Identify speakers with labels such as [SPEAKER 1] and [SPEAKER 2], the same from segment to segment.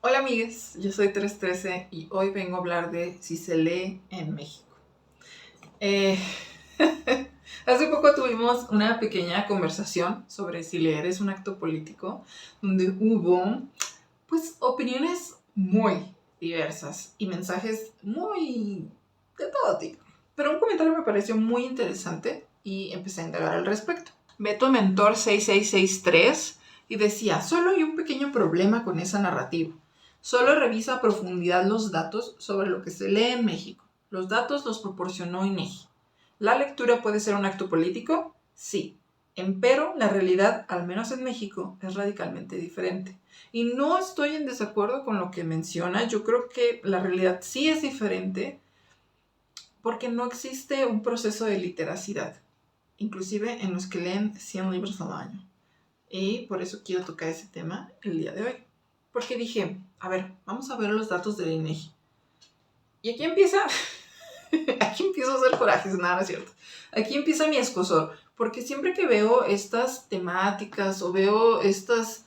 [SPEAKER 1] Hola amigues, yo soy 313 y hoy vengo a hablar de si se lee en México. Eh, Hace poco tuvimos una pequeña conversación sobre si leer es un acto político, donde hubo pues opiniones muy diversas y mensajes muy de todo tipo. Pero un comentario me pareció muy interesante y empecé a indagar al respecto. Beto Mentor 6663 y decía, solo hay un pequeño problema con esa narrativa. Solo revisa a profundidad los datos sobre lo que se lee en México. Los datos los proporcionó INEGI. ¿La lectura puede ser un acto político? Sí. Empero, la realidad, al menos en México, es radicalmente diferente. Y no estoy en desacuerdo con lo que menciona. Yo creo que la realidad sí es diferente porque no existe un proceso de literacidad, inclusive en los que leen 100 libros al año. Y por eso quiero tocar ese tema el día de hoy. Porque dije, a ver, vamos a ver los datos del INEGI. Y aquí empieza, aquí empiezo a hacer corajes, nada, no es cierto. Aquí empieza mi escozor, porque siempre que veo estas temáticas o veo estos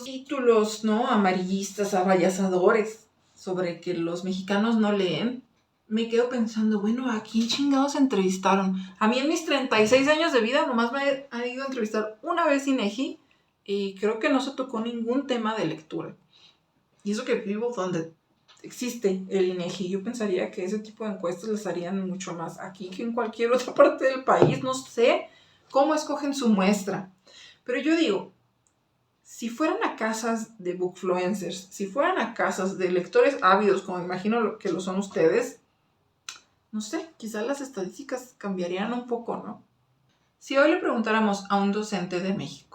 [SPEAKER 1] títulos, ¿no? Amarillistas, abayazadores, sobre que los mexicanos no leen, me quedo pensando, bueno, ¿a quién chingados entrevistaron? A mí en mis 36 años de vida nomás me ha ido a entrevistar una vez INEGI y creo que no se tocó ningún tema de lectura. Y eso que vivo donde existe el INEGI, yo pensaría que ese tipo de encuestas las harían mucho más aquí que en cualquier otra parte del país. No sé cómo escogen su muestra. Pero yo digo, si fueran a casas de bookfluencers, si fueran a casas de lectores ávidos, como imagino que lo son ustedes, no sé, quizás las estadísticas cambiarían un poco, ¿no? Si hoy le preguntáramos a un docente de México,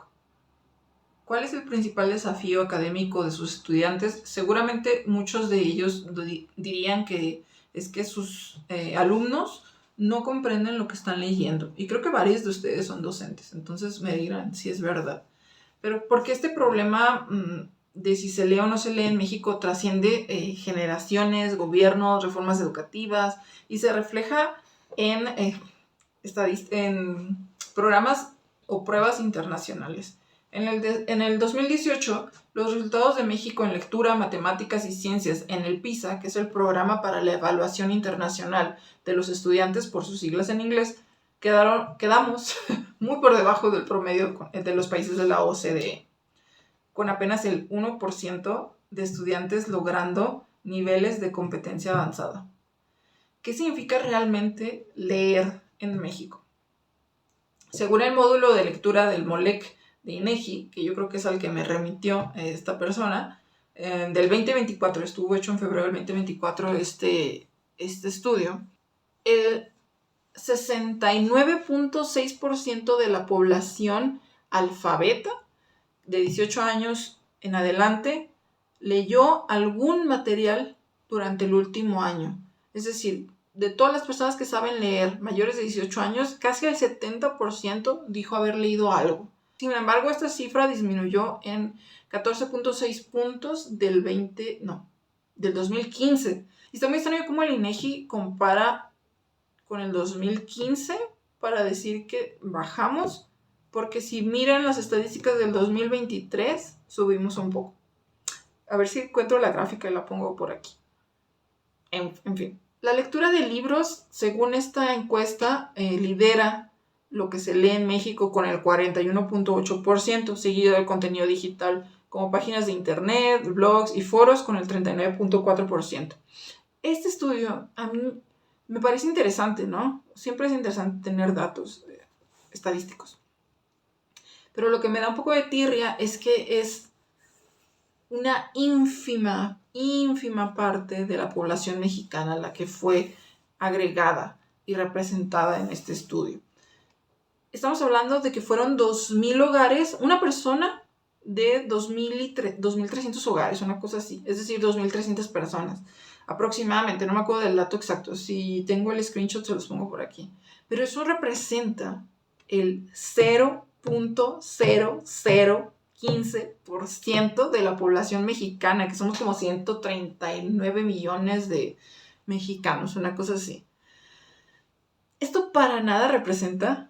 [SPEAKER 1] ¿cuál es el principal desafío académico de sus estudiantes? Seguramente muchos de ellos dirían que es que sus alumnos no comprenden lo que están leyendo. Y creo que varios de ustedes son docentes, entonces me dirán si es verdad. Pero porque este problema de si se lee o no se lee en México trasciende generaciones, gobiernos, reformas educativas y se refleja en, en programas o pruebas internacionales. En el 2018, los resultados de México en lectura, matemáticas y ciencias en el PISA, que es el Programa para la Evaluación Internacional de los Estudiantes, por sus siglas en inglés, quedamos muy por debajo del promedio de los países de la OCDE, con apenas el 1% de estudiantes logrando niveles de competencia avanzada. ¿Qué significa realmente leer en México? Según el módulo de lectura del MOLEC de INEGI, que yo creo que es al que me remitió esta persona, del 2024, estuvo hecho en febrero del 2024 este estudio, el 69.6% de la población alfabeta de 18 años en adelante leyó algún material durante el último año. Es decir, de todas las personas que saben leer mayores de 18 años, casi el 70% dijo haber leído algo. Sin embargo, esta cifra disminuyó en 14.6 puntos del 2015. Y está muy extraño cómo el INEGI compara con el 2015 para decir que bajamos, porque si miran las estadísticas del 2023, subimos un poco. A ver si encuentro la gráfica y la pongo por aquí. En fin. La lectura de libros, según esta encuesta, lidera lo que se lee en México con el 41.8%, seguido del contenido digital, como páginas de internet, blogs y foros, con el 39.4%. Este estudio a mí me parece interesante, ¿no? Siempre es interesante tener datos estadísticos. Pero lo que me da un poco de tirria es que es una ínfima parte de la población mexicana la que fue agregada y representada en este estudio. Estamos hablando de que fueron 2,000 hogares, una persona de 2,300 hogares, una cosa así, es decir, 2,300 personas aproximadamente, no me acuerdo del dato exacto, si tengo el screenshot se los pongo por aquí, pero eso representa el 0.0015% de la población mexicana, que somos como 139 millones de mexicanos, una cosa así. Esto para nada representa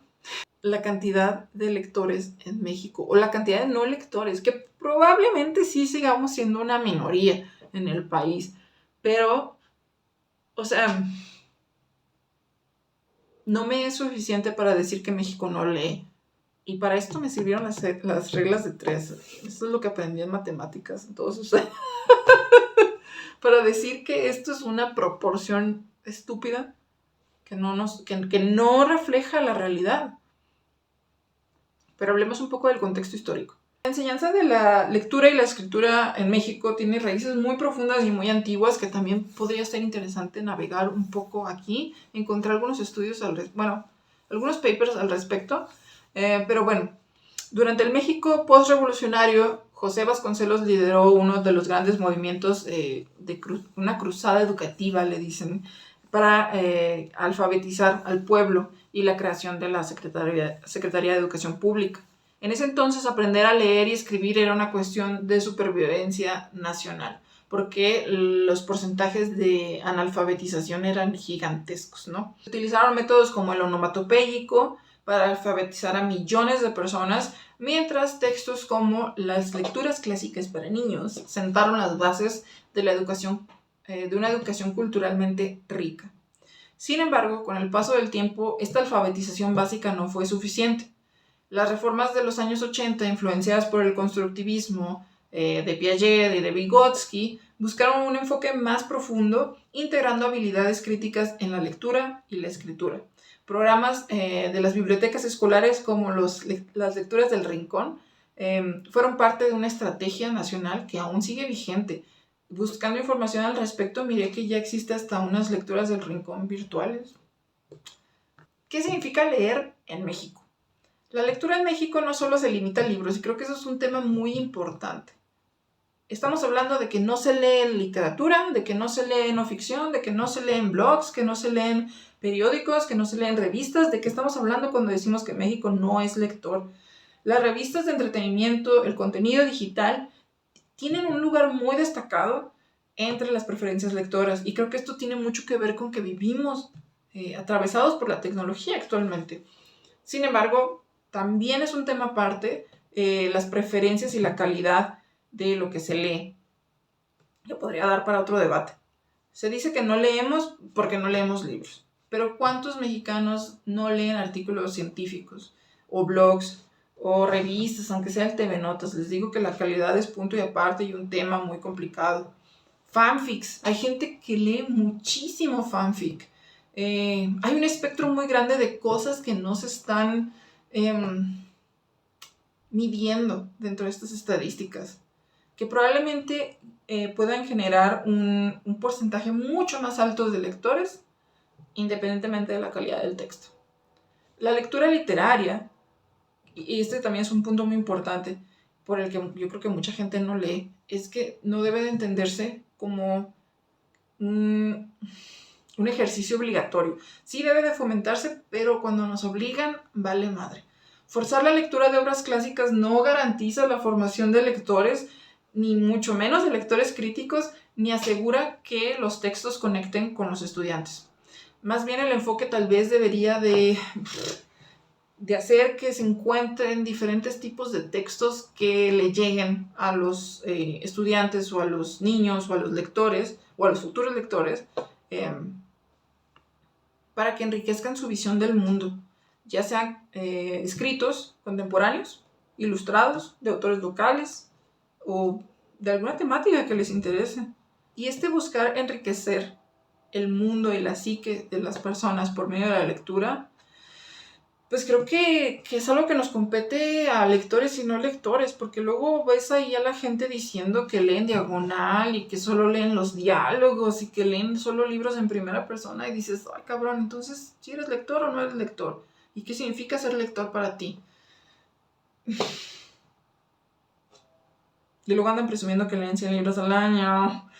[SPEAKER 1] la cantidad de lectores en México o la cantidad de no lectores, que probablemente sí sigamos siendo una minoría en el país, pero, o sea, no me es suficiente para decir que México no lee. Y para esto me sirvieron las reglas de 3. Esto es lo que aprendí en matemáticas en todos sus años. Para decir que esto es una proporción estúpida que no refleja la realidad. Pero hablemos un poco del contexto histórico. La enseñanza de la lectura y la escritura en México tiene raíces muy profundas y muy antiguas que también podría ser interesante navegar un poco aquí, encontrar algunos estudios, algunos papers al respecto. Pero bueno, durante el México postrevolucionario, José Vasconcelos lideró uno de los grandes movimientos una cruzada educativa, le dicen, para alfabetizar al pueblo y la creación de la Secretaría de Educación Pública. En ese entonces, aprender a leer y escribir era una cuestión de supervivencia nacional, porque los porcentajes de analfabetización eran gigantescos, ¿no? Se utilizaron métodos como el onomatopéyico para alfabetizar a millones de personas, mientras textos como las lecturas clásicas para niños sentaron las bases de la educación, de una educación culturalmente rica. Sin embargo, con el paso del tiempo, esta alfabetización básica no fue suficiente. Las reformas de los años 80, influenciadas por el constructivismo de Piaget y de Vygotsky, buscaron un enfoque más profundo, integrando habilidades críticas en la lectura y la escritura. Programas de las bibliotecas escolares como las lecturas del Rincón fueron parte de una estrategia nacional que aún sigue vigente. Buscando información al respecto, miré que ya existe hasta unas lecturas del Rincón virtuales. ¿Qué significa leer en México? La lectura en México no solo se limita a libros, y creo que eso es un tema muy importante. Estamos hablando de que no se lee en literatura, de que no se lee en no ficción, de que no se lee en blogs, que no se leen periódicos, que no se leen revistas. ¿De qué estamos hablando cuando decimos que México no es lector? Las revistas de entretenimiento, el contenido digital, tienen un lugar muy destacado entre las preferencias lectoras, y creo que esto tiene mucho que ver con que vivimos atravesados por la tecnología actualmente. Sin embargo, también es un tema aparte las preferencias y la calidad de lo que se lee, que podría dar para otro debate. Se dice que no leemos porque no leemos libros, pero ¿cuántos mexicanos no leen artículos científicos o blogs o revistas, aunque sea el TV Notas? Les digo que la calidad es punto y aparte y un tema muy complicado. Fanfics, hay gente que lee muchísimo fanfic. Hay un espectro muy grande de cosas que no se están midiendo dentro de estas estadísticas, que probablemente puedan generar un porcentaje mucho más alto de lectores, independientemente de la calidad del texto. La lectura literaria, y este también es un punto muy importante por el que yo creo que mucha gente no lee, es que no debe de entenderse como un ejercicio obligatorio. Sí debe de fomentarse, pero cuando nos obligan, vale madre. Forzar la lectura de obras clásicas no garantiza la formación de lectores, ni mucho menos de lectores críticos, ni asegura que los textos conecten con los estudiantes. Más bien el enfoque tal vez debería de hacer que se encuentren diferentes tipos de textos que le lleguen a los estudiantes o a los niños o a los lectores o a los futuros lectores para que enriquezcan su visión del mundo, ya sean escritos contemporáneos, ilustrados, de autores locales o de alguna temática que les interese. Y buscar enriquecer el mundo y la psique de las personas por medio de la lectura, pues creo que es algo que nos compete a lectores y no lectores, porque luego ves ahí a la gente diciendo que leen diagonal y que solo leen los diálogos y que leen solo libros en primera persona y dices, ay cabrón, entonces, ¿si eres lector o no eres lector? ¿Y qué significa ser lector para ti? Y luego andan presumiendo que leen 100 libros al año,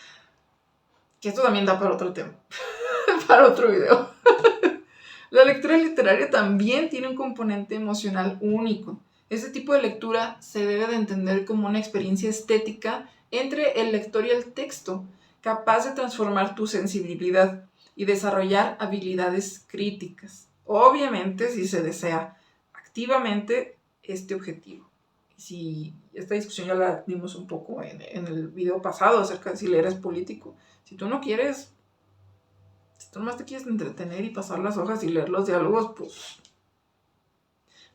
[SPEAKER 1] que esto también da para otro tema, para otro video. La lectura literaria también tiene un componente emocional único. Este tipo de lectura se debe de entender como una experiencia estética entre el lector y el texto, capaz de transformar tu sensibilidad y desarrollar habilidades críticas. Obviamente, si se desea activamente este objetivo. Si esta discusión ya la dimos un poco en el video pasado acerca de si leer es político. Si tú no quieres, si tú nomás te quieres entretener y pasar las hojas y leer los diálogos, pues...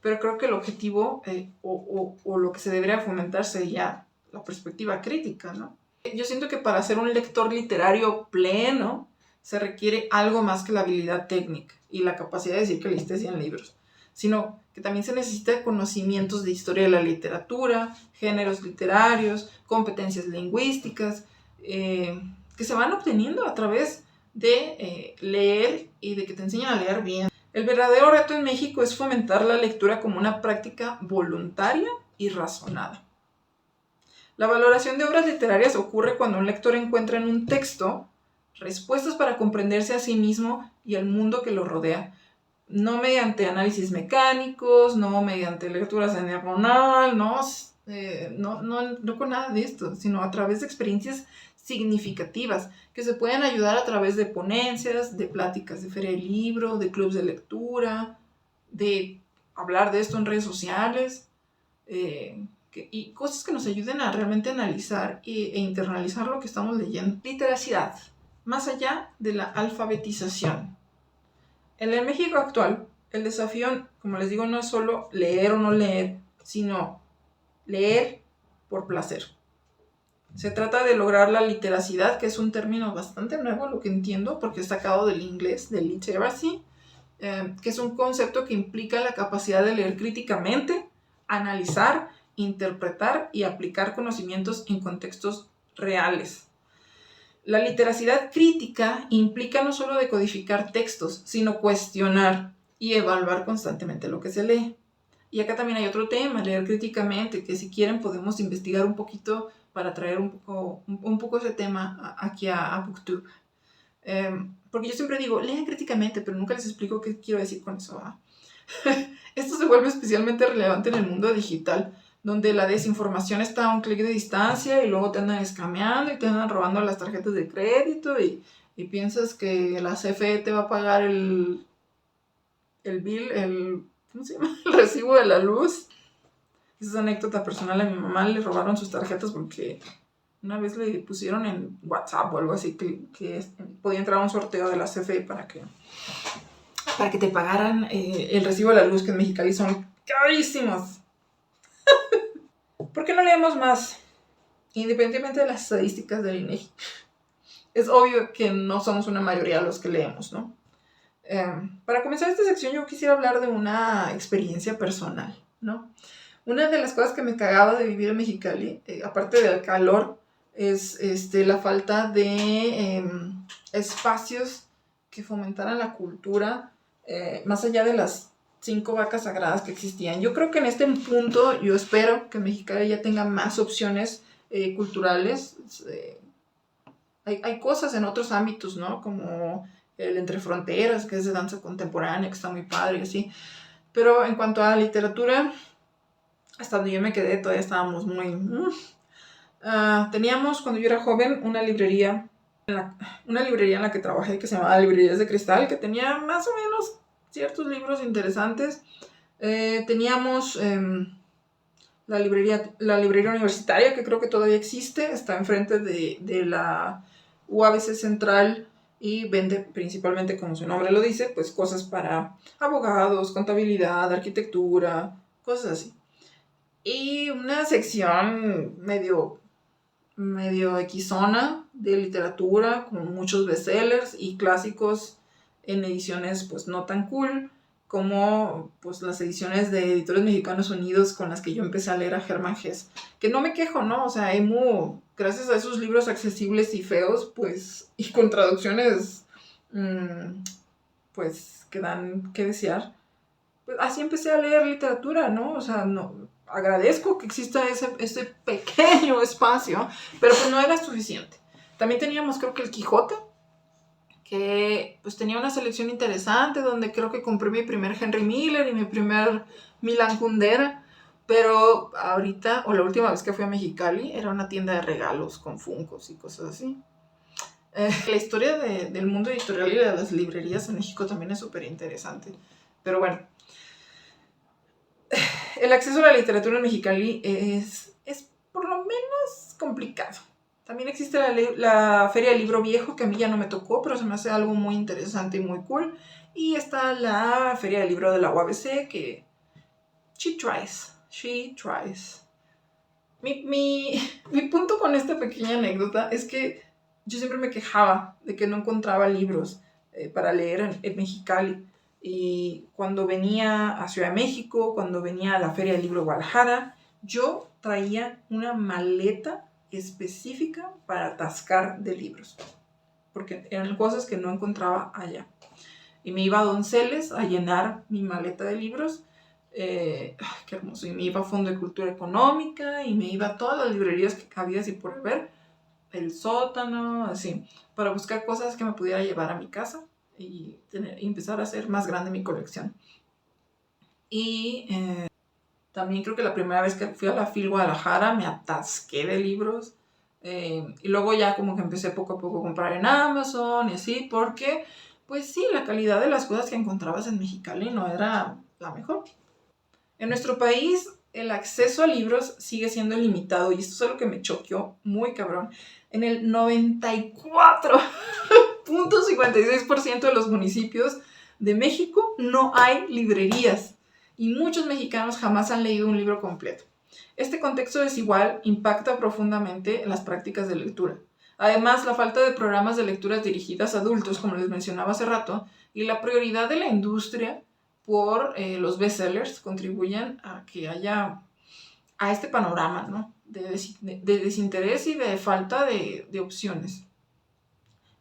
[SPEAKER 1] Pero creo que el objetivo o lo que se debería fomentar sería la perspectiva crítica, ¿no? Yo siento que para ser un lector literario pleno se requiere algo más que la habilidad técnica y la capacidad de decir que leíste 100 libros, sino que también se necesita conocimientos de historia de la literatura, géneros literarios, competencias lingüísticas, que se van obteniendo a través de leer y de que te enseñan a leer bien. El verdadero reto en México es fomentar la lectura como una práctica voluntaria y razonada. La valoración de obras literarias ocurre cuando un lector encuentra en un texto respuestas para comprenderse a sí mismo y al mundo que lo rodea, no mediante análisis mecánicos, no mediante lecturas en diagonal, no con nada de esto, sino a través de experiencias significativas que se pueden ayudar a través de ponencias, de pláticas de feria del libro, de clubs de lectura, de hablar de esto en redes sociales, y cosas que nos ayuden a realmente analizar e internalizar lo que estamos leyendo. Literacidad, más allá de la alfabetización. En el México actual, el desafío, como les digo, no es solo leer o no leer, sino leer por placer. Se trata de lograr la literacidad, que es un término bastante nuevo, lo que entiendo, porque es sacado del inglés, de literacy, que es un concepto que implica la capacidad de leer críticamente, analizar, interpretar y aplicar conocimientos en contextos reales. La literacidad crítica implica no solo decodificar textos, sino cuestionar y evaluar constantemente lo que se lee. Y acá también hay otro tema, leer críticamente, que si quieren podemos investigar un poquito para traer un poco ese tema aquí a BookTube. Porque yo siempre digo, lean críticamente, pero nunca les explico qué quiero decir con eso. Esto se vuelve especialmente relevante en el mundo digital, donde la desinformación está a un clic de distancia y luego te andan escameando y te andan robando las tarjetas de crédito y piensas que la CFE te va a pagar el bill, ¿cómo se llama? El recibo de la luz. Esa es anécdota personal. A mi mamá le robaron sus tarjetas porque una vez le pusieron en WhatsApp o algo así que podía entrar a un sorteo de la CFE para que te pagaran el recibo de la luz, que en Mexicali son carísimos. ¿Por qué no leemos más? Independientemente de las estadísticas del INEGI. Es obvio que no somos una mayoría los que leemos, ¿no? Para comenzar esta sección yo quisiera hablar de una experiencia personal, ¿no? Una de las cosas que me cagaba de vivir en Mexicali, aparte del calor, es la falta de espacios que fomentaran la cultura, más allá de las 5 vacas sagradas que existían. Yo creo que en este punto, yo espero que Mexicali ya tenga más opciones culturales. Hay cosas en otros ámbitos, ¿no? Como el Entre Fronteras, que es de danza contemporánea, que está muy padre y así. Pero en cuanto a literatura, hasta donde yo me quedé, todavía estábamos muy... teníamos, cuando yo era joven, una librería en la que trabajé que se llamaba Librerías de Cristal, que tenía más o menos ciertos libros interesantes. Teníamos la librería universitaria, que creo que todavía existe, está enfrente de la UABC Central y vende principalmente, como su nombre lo dice, pues cosas para abogados, contabilidad, arquitectura, cosas así. Y una sección medio equisona de literatura, con muchos bestsellers y clásicos en ediciones pues no tan cool, como pues las ediciones de Editores Mexicanos Unidos con las que yo empecé a leer a Germán Hesse. Que no me quejo, ¿no? O sea, gracias a esos libros accesibles y feos, pues, y con traducciones, pues, que dan que desear, pues así empecé a leer literatura, ¿no? O sea, no, agradezco que exista ese pequeño espacio, pero pues no era suficiente. También teníamos, creo que el Quijote, que pues tenía una selección interesante, donde creo que compré mi primer Henry Miller y mi primer Milan Kundera, pero ahorita, o la última vez que fui a Mexicali, era una tienda de regalos con Funkos y cosas así. La historia del mundo editorial y de las librerías en México también es súper interesante, pero bueno. el acceso a la literatura en Mexicali es por lo menos complicado. También existe la Feria del Libro Viejo, que a mí ya no me tocó, pero se me hace algo muy interesante y muy cool. Y está la Feria del Libro de la UABC, que she tries. Mi punto con esta pequeña anécdota es que yo siempre me quejaba de que no encontraba libros para leer en Mexicali. Y cuando venía a Ciudad de México, cuando venía a la Feria del Libro Guadalajara, yo traía una maleta específica para atascar de libros, porque eran cosas que no encontraba allá. Y me iba a Donceles a llenar mi maleta de libros. Qué hermoso. Y me iba a Fondo de Cultura Económica y me iba a todas las librerías que había así por ver, el sótano, así, para buscar cosas que me pudiera llevar a mi casa y empezar a hacer más grande mi colección. Y también creo que la primera vez que fui a la FIL Guadalajara me atasqué de libros. Y luego ya como que empecé poco a poco a comprar en Amazon y así, porque pues sí, la calidad de las cosas que encontrabas en Mexicali no era la mejor. En nuestro país el acceso a libros sigue siendo limitado y esto es algo que me choqueó muy cabrón. En el 94.56% de los municipios de México no hay librerías y muchos mexicanos jamás han leído un libro completo. Este contexto desigual impacta profundamente en las prácticas de lectura. Además, la falta de programas de lecturas dirigidas a adultos, como les mencionaba hace rato, y la prioridad de la industria por los bestsellers contribuyen a que haya a este panorama, ¿no? de desinterés y de falta de opciones.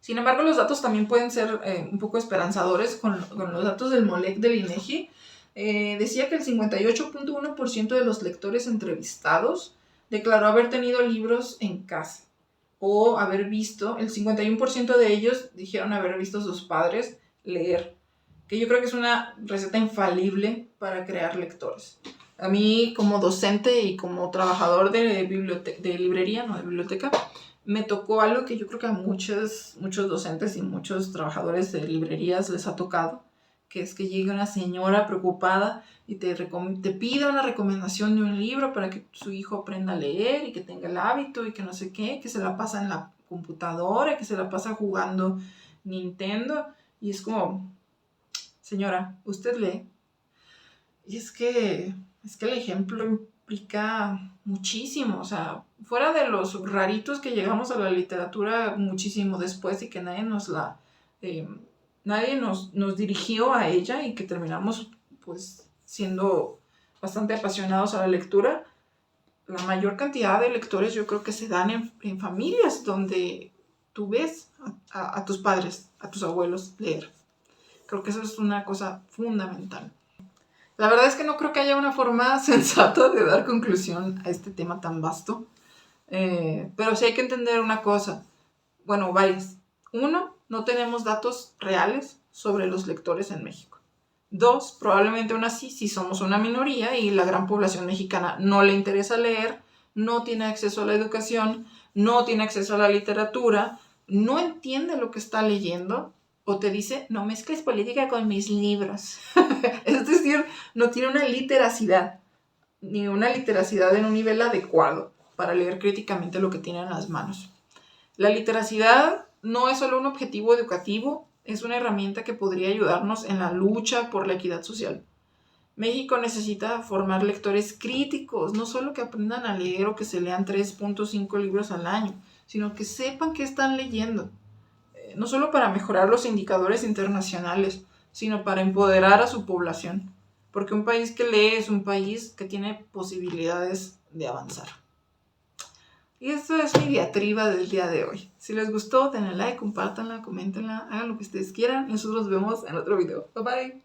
[SPEAKER 1] Sin embargo, los datos también pueden ser un poco esperanzadores. Con los datos del MOLEC del INEGI, decía que el 58.1% de los lectores entrevistados declaró haber tenido libros en casa o haber visto, el 51% de ellos dijeron haber visto a sus padres leer, que yo creo que es una receta infalible para crear lectores. A mí, como docente y como trabajador de librería, no de biblioteca, me tocó algo que yo creo que a muchos docentes y muchos trabajadores de librerías les ha tocado, que es que llegue una señora preocupada y te pida una recomendación de un libro para que su hijo aprenda a leer y que tenga el hábito y que no sé qué, que se la pasa en la computadora, que se la pasa jugando Nintendo. Y es como, señora, ¿usted lee? Y es que el ejemplo implica muchísimo, o sea, fuera de los raritos que llegamos a la literatura muchísimo después y que nadie nos dirigió a ella y que terminamos pues siendo bastante apasionados a la lectura, la mayor cantidad de lectores yo creo que se dan en familias donde tú ves a tus padres, a tus abuelos leer. Creo que eso es una cosa fundamental. La verdad es que no creo que haya una forma sensata de dar conclusión a este tema tan vasto. Pero sí hay que entender una cosa. Bueno, varias. 1, no tenemos datos reales sobre los lectores en México. 2, probablemente aún así, si somos una minoría y la gran población mexicana no le interesa leer, no tiene acceso a la educación, no tiene acceso a la literatura, no entiende lo que está leyendo, o te dice, no mezcles política con mis libros. Es decir, no tiene una literacidad, ni una literacidad en un nivel adecuado para leer críticamente lo que tiene en las manos. La literacidad no es solo un objetivo educativo, es una herramienta que podría ayudarnos en la lucha por la equidad social. México necesita formar lectores críticos, no solo que aprendan a leer o que se lean 3.5 libros al año, sino que sepan qué están leyendo. No solo para mejorar los indicadores internacionales, sino para empoderar a su población. Porque un país que lee es un país que tiene posibilidades de avanzar. Y esto es mi diatriba del día de hoy. Si les gustó, denle like, compártanla, coméntenla, hagan lo que ustedes quieran. Nosotros nos vemos en otro video. Bye bye.